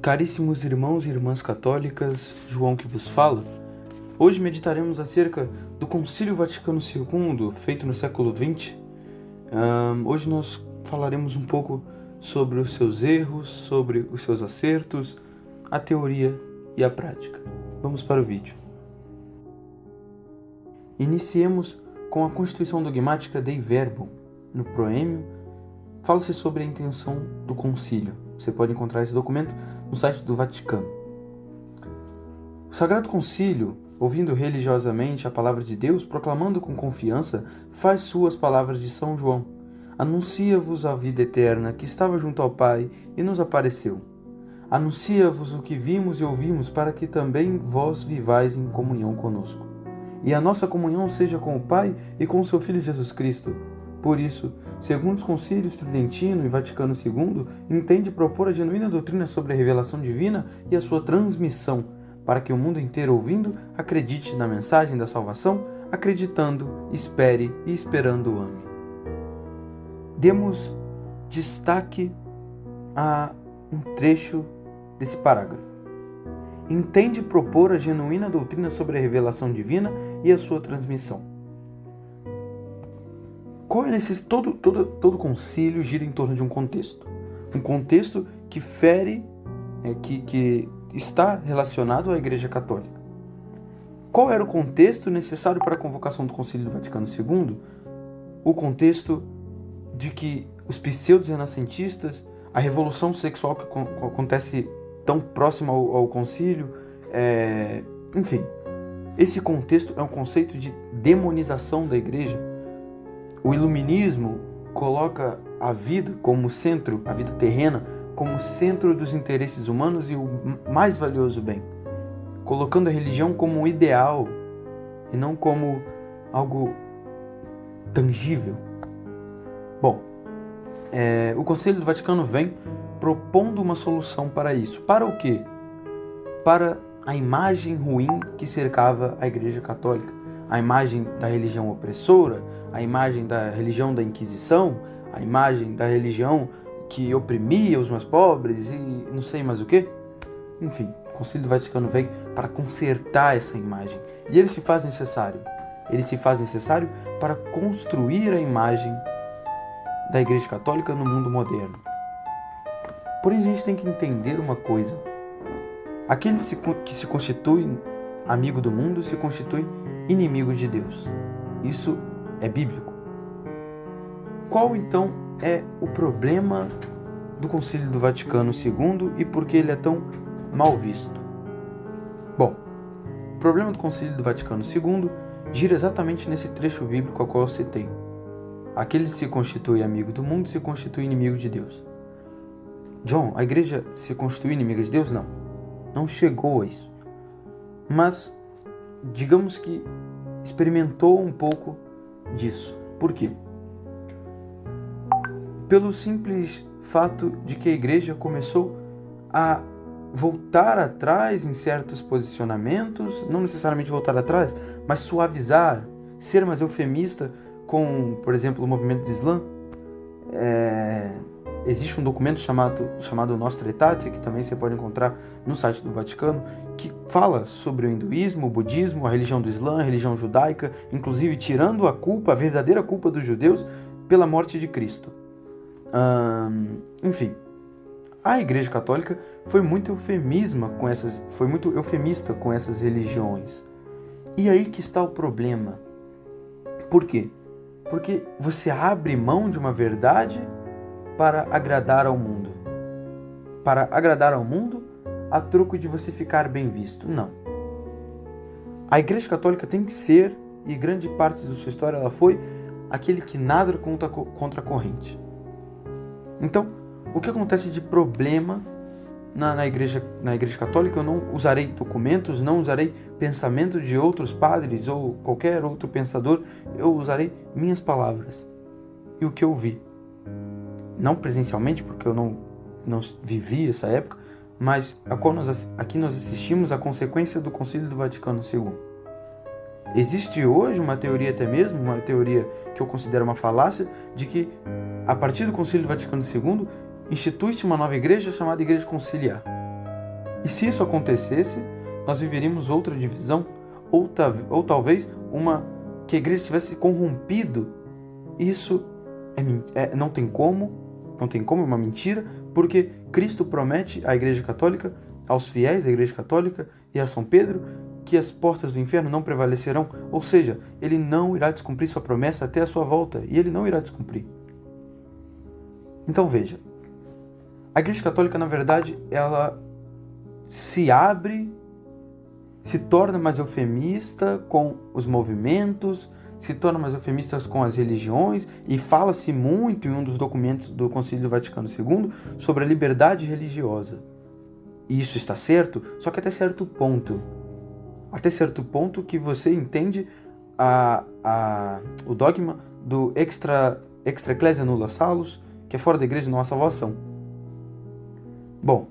Caríssimos irmãos e irmãs católicas, João que vos fala. Hoje meditaremos acerca do Concílio Vaticano II, feito no século XX. Hoje nós falaremos um pouco sobre os seus erros, sobre os seus acertos, a teoria e a prática. Vamos para o vídeo. Iniciemos com a Constituição Dogmática Dei Verbum. No proêmio, fala-se sobre a intenção do concílio. Você pode encontrar esse documento no site do Vaticano. O Sagrado Concílio, ouvindo religiosamente a palavra de Deus, proclamando com confiança, faz suas palavras de São João. Anuncia-vos a vida eterna que estava junto ao Pai e nos apareceu. Anuncia-vos o que vimos e ouvimos, para que também vós vivais em comunhão conosco. E a nossa comunhão seja com o Pai e com o seu Filho Jesus Cristo. Por isso, segundo os concílios Tridentino e Vaticano II, entende propor a genuína doutrina sobre a revelação divina e a sua transmissão, para que o mundo inteiro, ouvindo, acredite na mensagem da salvação, acreditando, espere e esperando ame. Demos destaque a um trecho desse parágrafo. Entende propor a genuína doutrina sobre a revelação divina e a sua transmissão. Todo concílio gira em torno de um contexto. Um contexto que fere, que está relacionado à Igreja Católica. Qual era o contexto necessário para a convocação do Concílio do Vaticano II? O contexto de que os pseudo-renascentistas, a revolução sexual que acontece tão próxima ao concílio, enfim, esse contexto é um conceito de demonização da Igreja. O iluminismo coloca a vida como centro, a vida terrena, como centro dos interesses humanos e o mais valioso bem, colocando a religião como um ideal e não como algo tangível. Bom, o Concílio do Vaticano vem propondo uma solução para isso. Para o quê? Para a imagem ruim que cercava a Igreja Católica, a imagem da religião opressora, a imagem da religião da Inquisição, a imagem da religião que oprimia os mais pobres e não sei mais o que. Enfim, o Concílio do Vaticano vem para consertar essa imagem. E ele se faz necessário. Ele se faz necessário para construir a imagem da Igreja Católica no mundo moderno. Porém, a gente tem que entender uma coisa. Aquele que se constitui amigo do mundo se constitui inimigo de Deus. Isso é bíblico. Qual então é o problema do Concílio do Vaticano II e por que ele é tão mal visto? Bom, o problema do Concílio do Vaticano II gira exatamente nesse trecho bíblico ao qual eu citei. Aquele que se constitui amigo do mundo se constitui inimigo de Deus. John, a igreja se constitui inimiga de Deus? Não chegou a isso. Mas, digamos que experimentou um pouco disso. Por quê? Pelo simples fato de que a igreja começou a voltar atrás em certos posicionamentos, não necessariamente voltar atrás, mas suavizar, ser mais eufemista com, por exemplo, o movimento de Islã. Existe um documento chamado Nostra Aetate, que também você pode encontrar no site do Vaticano, que fala sobre o hinduísmo, o budismo, a religião do Islã, a religião judaica, inclusive tirando a verdadeira culpa dos judeus pela morte de Cristo. Enfim, a Igreja Católica foi muito eufemista com essas religiões. E aí que está o problema. Por quê? Porque você abre mão de uma verdade para agradar ao mundo. Para agradar ao mundo a troco de você ficar bem visto. Não. A Igreja Católica tem que ser, e grande parte da sua história ela foi, aquele que nada contra a corrente. Então, o que acontece de problema na Igreja Católica? Eu não usarei documentos, não usarei pensamento de outros padres ou qualquer outro pensador, eu usarei minhas palavras e o que eu vi. Não presencialmente, porque eu não vivi essa época, mas aqui nós assistimos a consequência do Concílio do Vaticano II. Existe hoje uma teoria, até mesmo uma teoria que eu considero uma falácia, de que a partir do Concílio do Vaticano II institui-se uma nova igreja chamada Igreja Conciliar. E se isso acontecesse, nós viveríamos outra divisão, ou talvez uma que a igreja tivesse corrompido. Isso não tem como, é uma mentira, porque Cristo promete à Igreja Católica, aos fiéis da Igreja Católica e a São Pedro, que as portas do inferno não prevalecerão, ou seja, ele não irá descumprir sua promessa até a sua volta, e ele não irá descumprir. Então veja, a Igreja Católica, na verdade, ela se abre, se torna mais eufemista com os movimentos, se torna mais eufemista com as religiões, e fala-se muito em um dos documentos do Concílio Vaticano II sobre a liberdade religiosa. E isso está certo, só que até certo ponto. Até certo ponto que você entende o dogma do extra ecclesia nulla salus, que é fora da igreja não há salvação. Bom,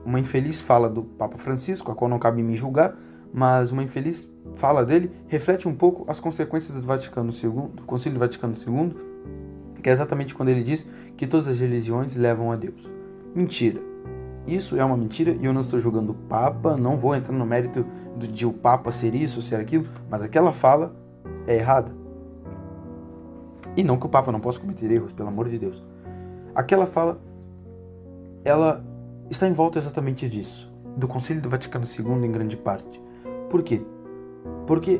uma infeliz fala do Papa Francisco, a qual não cabe me julgar, mas uma infeliz fala dele reflete um pouco as consequências do Concílio Vaticano II, que é exatamente quando ele diz que todas as religiões levam a Deus. Mentira. Isso é uma mentira e eu não estou julgando o Papa, não vou entrar no mérito de o Papa ser isso, ser aquilo, mas aquela fala é errada. E não que o Papa não possa cometer erros, pelo amor de Deus. Aquela fala, ela está em volta exatamente disso, do Concílio do Vaticano II em grande parte. Por quê? Porque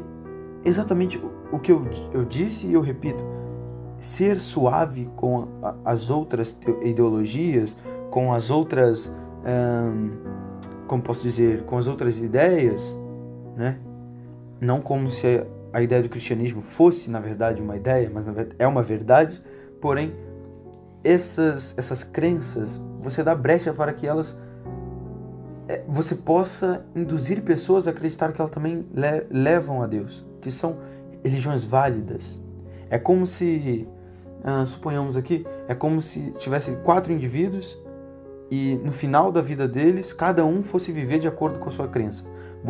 exatamente o que eu disse e eu repito, ser suave com as outras ideologias, com as outras, como posso dizer, com as outras ideias, né? Não como se a ideia do cristianismo fosse, na verdade, uma ideia, mas na verdade é uma verdade, porém, essas crenças, você dá brecha para que você possa induzir pessoas a acreditar que elas também levam a Deus, que são religiões válidas. É como se, suponhamos aqui, é como se tivesse 4 indivíduos e no final da vida deles, cada um fosse viver de acordo com a sua crença.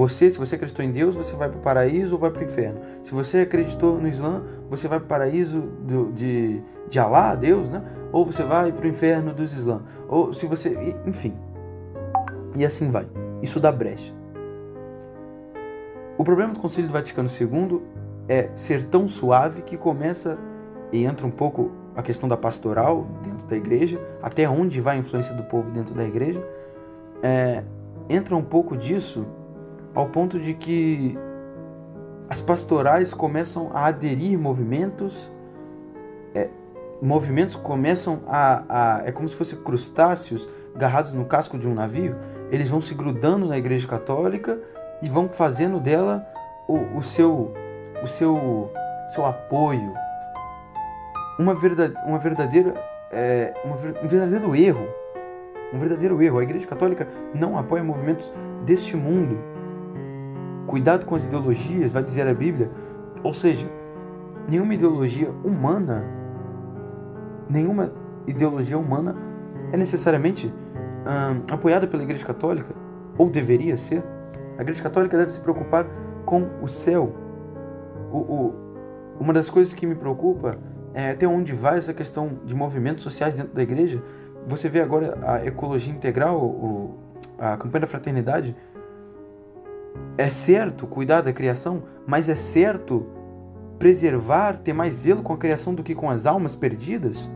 Se você acreditou em Deus, você vai para o paraíso ou vai para o inferno. Se você acreditou no Islã, você vai para o paraíso de Alá, Deus, né? Ou você vai para o inferno dos Islã. Ou se você... Enfim. E assim vai. Isso dá brecha. O problema do Concílio do Vaticano II é ser tão suave que começa e entra um pouco a questão da pastoral dentro da igreja, até onde vai a influência do povo dentro da igreja. Entra um pouco disso ao ponto de que as pastorais começam a aderir movimentos começam é como se fossem crustáceos agarrados no casco de um navio. Eles vão se grudando na Igreja Católica e vão fazendo dela o seu apoio. Um verdadeiro erro. Um verdadeiro erro. A Igreja Católica não apoia movimentos deste mundo. Cuidado com as ideologias, vai dizer a Bíblia. Ou seja, nenhuma ideologia humana é necessariamente apoiada pela Igreja Católica, ou deveria ser. A Igreja Católica deve se preocupar com o céu. Uma das coisas que me preocupa é até onde vai essa questão de movimentos sociais dentro da igreja. Você vê agora a ecologia integral, a campanha da fraternidade. É certo cuidar da criação, mas é certo preservar, ter mais zelo com a criação do que com as almas perdidas?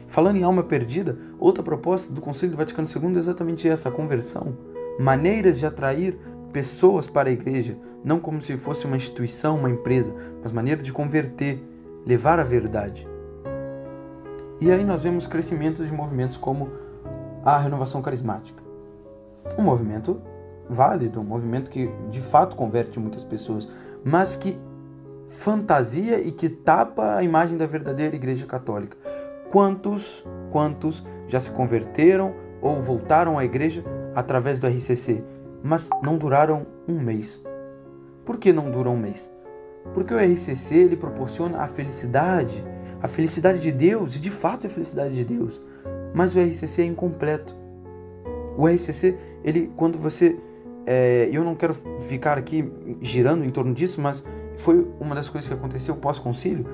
Falando em alma perdida, outra proposta do Concílio do Vaticano II é exatamente essa, a conversão. Maneiras de atrair pessoas para a igreja, não como se fosse uma instituição, uma empresa, mas maneira de converter, levar a verdade. E aí nós vemos crescimentos de movimentos como a renovação carismática. Um movimento válido, um movimento que de fato converte muitas pessoas, mas que fantasia e que tapa a imagem da verdadeira Igreja Católica. Quantos já se converteram ou voltaram à igreja através do RCC, mas não duraram um mês? Por que não duram um mês? Porque o RCC ele proporciona a felicidade de Deus, e de fato é a felicidade de Deus, mas o RCC é incompleto. O RCC, quando você... eu não quero ficar aqui girando em torno disso, mas foi uma das coisas que aconteceu pós-concílio.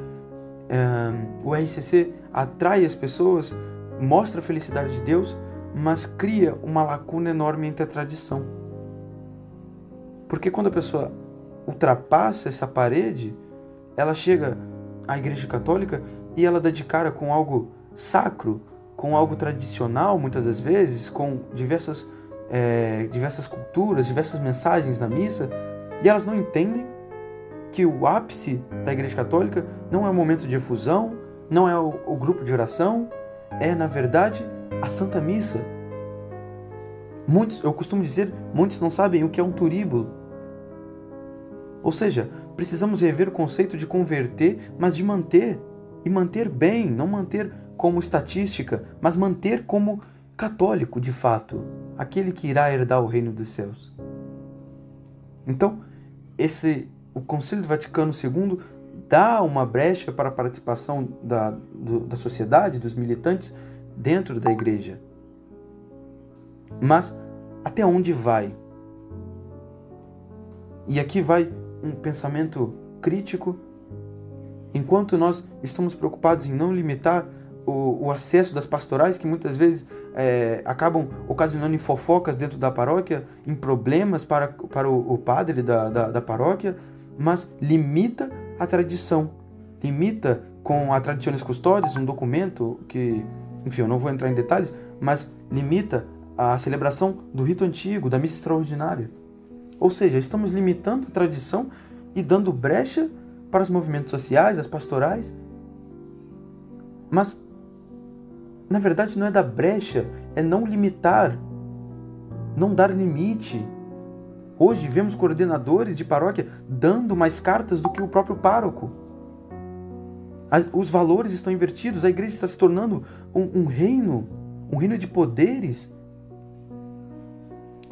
O RCC atrai as pessoas mostra a felicidade de Deus, mas cria uma lacuna enorme entre a tradição. Porque quando a pessoa ultrapassa essa parede, ela chega à Igreja Católica e ela dá de cara com algo sacro, com algo tradicional, muitas das vezes, com diversas culturas, diversas mensagens na missa, e elas não entendem que o ápice da Igreja Católica não é o momento de efusão, não é o grupo de oração, é, na verdade, a Santa Missa. Eu costumo dizer, muitos não sabem o que é um turíbulo. Ou seja, precisamos rever o conceito de converter, mas de manter. E manter bem, não manter como estatística, mas manter como católico de fato, aquele que irá herdar o reino dos céus. Então, o Concílio do Vaticano II dá uma brecha para a participação da sociedade, dos militantes, dentro da igreja. Mas até onde vai? E aqui vai um pensamento crítico. Enquanto nós estamos preocupados em não limitar o acesso das pastorais, que muitas vezes acabam ocasionando em fofocas dentro da paróquia, em problemas para o padre da paróquia, mas limita a tradição, limita com a Traditionis Custodes, um documento que, enfim, eu não vou entrar em detalhes, mas limita a celebração do rito antigo, da missa extraordinária. Ou seja, estamos limitando a tradição e dando brecha para os movimentos sociais, as pastorais. Mas, na verdade, não é dar brecha, é não limitar, não dar limite. Hoje vemos coordenadores de paróquia dando mais cartas do que o próprio pároco. Os valores estão invertidos, a igreja está se tornando um reino de poderes.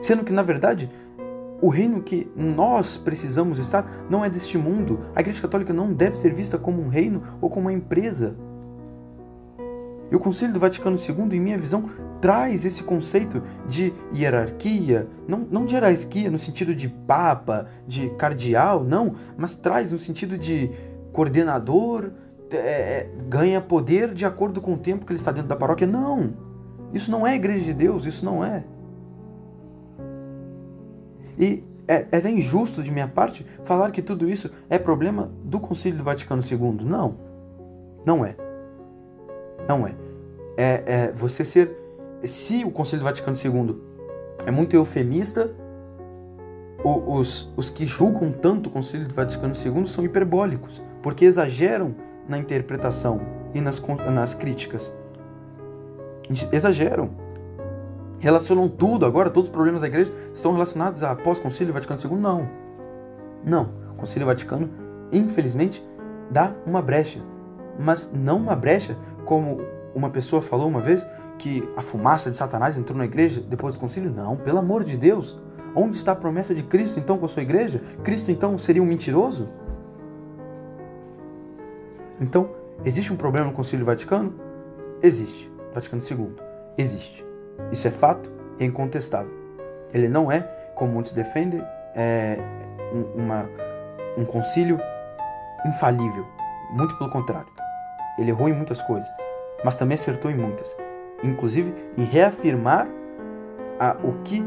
Sendo que, na verdade, o reino que nós precisamos estar não é deste mundo. A Igreja Católica não deve ser vista como um reino ou como uma empresa. E o Concílio do Vaticano II, em minha visão, traz esse conceito de hierarquia, não de hierarquia no sentido de papa, de cardeal, não, mas traz no sentido de coordenador, ganha poder de acordo com o tempo que ele está dentro da paróquia. Não! Isso não é Igreja de Deus, isso não é. E é até injusto de minha parte falar que tudo isso é problema do Concílio do Vaticano II. Não. Não é. Não é. Você ser... Se o Concílio do Vaticano II é muito eufemista, os que julgam tanto o Concílio do Vaticano II são hiperbólicos, porque exageram na interpretação e nas críticas. Exageram. Relacionam tudo, agora todos os problemas da igreja estão relacionados a pós-Concílio Vaticano II? Não. Não. O Concílio Vaticano, infelizmente, dá uma brecha. Mas não uma brecha, como uma pessoa falou uma vez, que a fumaça de Satanás entrou na igreja depois do concílio. Não, pelo amor de Deus. Onde está a promessa de Cristo, então, com a sua igreja? Cristo, então, seria um mentiroso? Então, existe um problema no Concílio Vaticano? Existe. Vaticano II. Existe. Isso é fato e é incontestável. Ele não é, como muitos defendem, um concílio infalível. Muito pelo contrário. Ele errou em muitas coisas, mas também acertou em muitas. Inclusive em reafirmar o que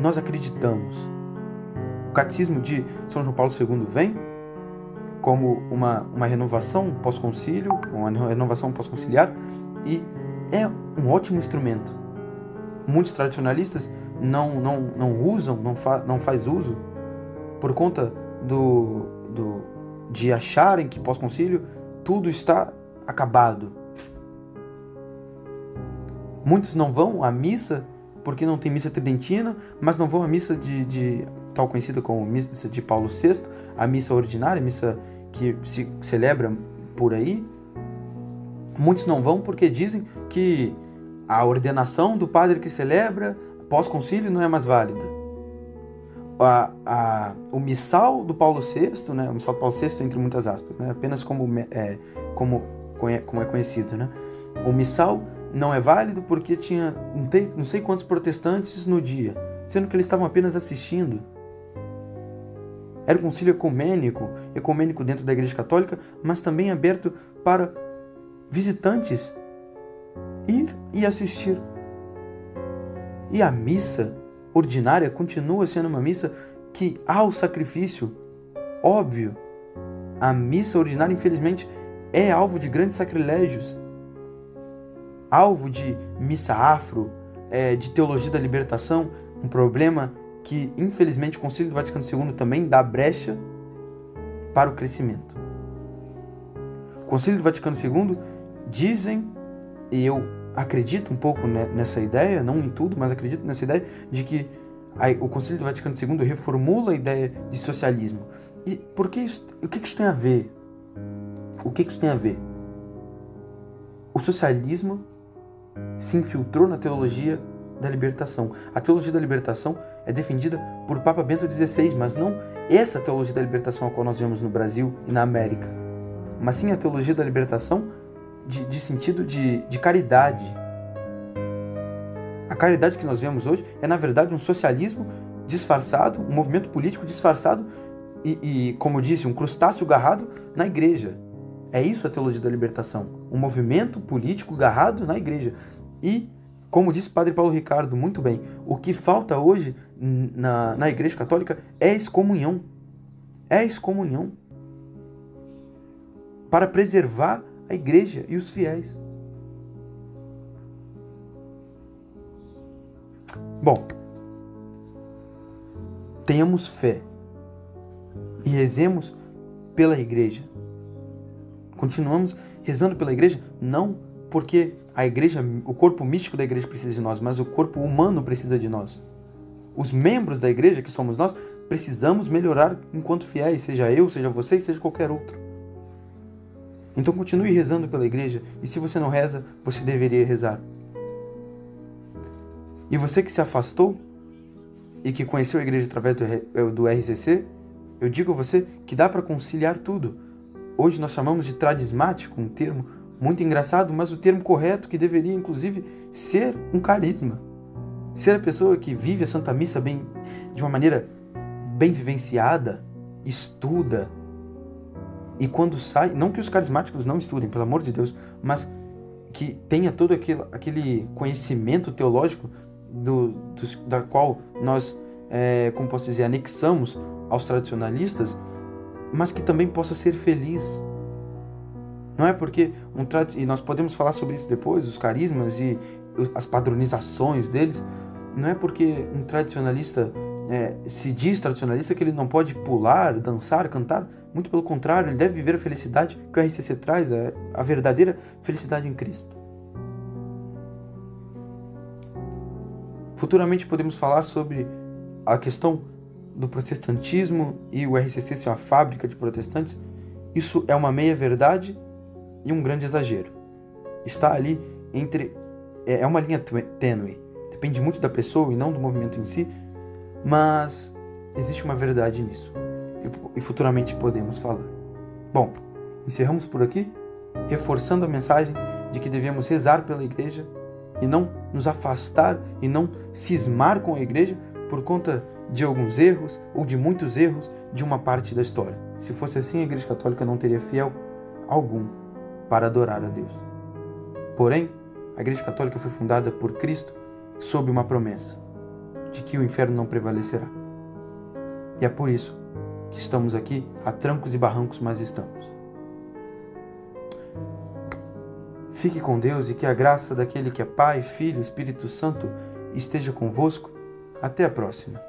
nós acreditamos. O Catecismo de São João Paulo II vem como uma renovação pós-concílio, uma renovação pós-conciliar, e é um ótimo instrumento. Muitos tradicionalistas não usam, não faz uso, por conta de acharem que pós-concílio tudo está acabado. Muitos não vão à missa porque não tem missa tridentina, mas não vão à missa de tal conhecida como missa de Paulo VI, a missa ordinária, a missa que se celebra por aí. Muitos não vão porque dizem que a ordenação do padre que celebra pós-concílio não é mais válida. O missal do Paulo VI, né, o missal do Paulo VI, entre muitas aspas, né, apenas como é conhecido, né, o missal não é válido porque tinha não sei quantos protestantes no dia, sendo que eles estavam apenas assistindo. Era um concílio ecumênico dentro da Igreja Católica, mas também aberto para visitantes ir e assistir. E a missa ordinária continua sendo uma missa que há o sacrifício, óbvio. A missa ordinária, infelizmente, é alvo de grandes sacrilégios, alvo de missa afro, de teologia da libertação, um problema que, infelizmente, o Concílio do Vaticano II também dá brecha para o crescimento. O Concílio do Vaticano II dizem, e eu acredito um pouco nessa ideia, não em tudo, mas acredito nessa ideia de que o Concílio do Vaticano II reformula a ideia de socialismo. E por que isso, o que isso tem a ver? O que isso tem a ver? O socialismo se infiltrou na teologia da libertação. A teologia da libertação é defendida por Papa Bento XVI, mas não essa teologia da libertação a qual nós vemos no Brasil e na América, mas sim a teologia da libertação de sentido de caridade. A caridade que nós vemos hoje é, na verdade, um socialismo disfarçado, um movimento político disfarçado e, como eu disse, um crustáceo garrado na igreja. É isso a teologia da libertação. Um movimento político garrado na igreja. E, como disse o Padre Paulo Ricardo muito bem, o que falta hoje na Igreja Católica é excomunhão. É excomunhão. Para preservar a igreja e os fiéis. Bom, tenhamos fé e rezemos pela igreja. Continuamos rezando pela igreja, não porque a igreja, o corpo místico da igreja precisa de nós, mas o corpo humano precisa de nós. Os membros da igreja, que somos nós, precisamos melhorar enquanto fiéis, seja eu, seja você, seja qualquer outro. Então continue rezando pela igreja, e se você não reza, você deveria rezar. E você que se afastou e que conheceu a igreja através do RCC, eu digo a você que dá para conciliar tudo. Hoje nós chamamos de tradismático, um termo muito engraçado, mas o termo correto que deveria, inclusive, ser um carisma. Ser a pessoa que vive a Santa Missa de uma maneira bem vivenciada, estuda, e quando sai, não que os carismáticos não estudem, pelo amor de Deus, mas que tenha todo aquele conhecimento teológico da qual nós, como posso dizer, anexamos aos tradicionalistas, mas que também possa ser feliz. Não é porque e nós podemos falar sobre isso depois, os carismas e as padronizações deles, não é porque um tradicionalista se diz tradicionalista que ele não pode pular, dançar, cantar. Muito pelo contrário, ele deve viver a felicidade que o RCC traz, a verdadeira felicidade em Cristo. Futuramente podemos falar sobre a questão do protestantismo e o RCC ser uma fábrica de protestantes. Isso é uma meia-verdade e um grande exagero. Está ali entre... É uma linha tênue. Depende muito da pessoa e não do movimento em si, mas existe uma verdade nisso. E futuramente podemos falar. Bom, encerramos por aqui, reforçando a mensagem de que devemos rezar pela igreja e não nos afastar e não cismar com a igreja por conta de alguns erros ou de muitos erros de uma parte da história. Se fosse assim, a Igreja Católica não teria fiel algum para adorar a Deus. Porém, a Igreja Católica foi fundada por Cristo sob uma promessa de que o inferno não prevalecerá. E é por isso que estamos aqui a trancos e barrancos, mas estamos. Fique com Deus e que a graça daquele que é Pai, Filho e Espírito Santo esteja convosco. Até a próxima.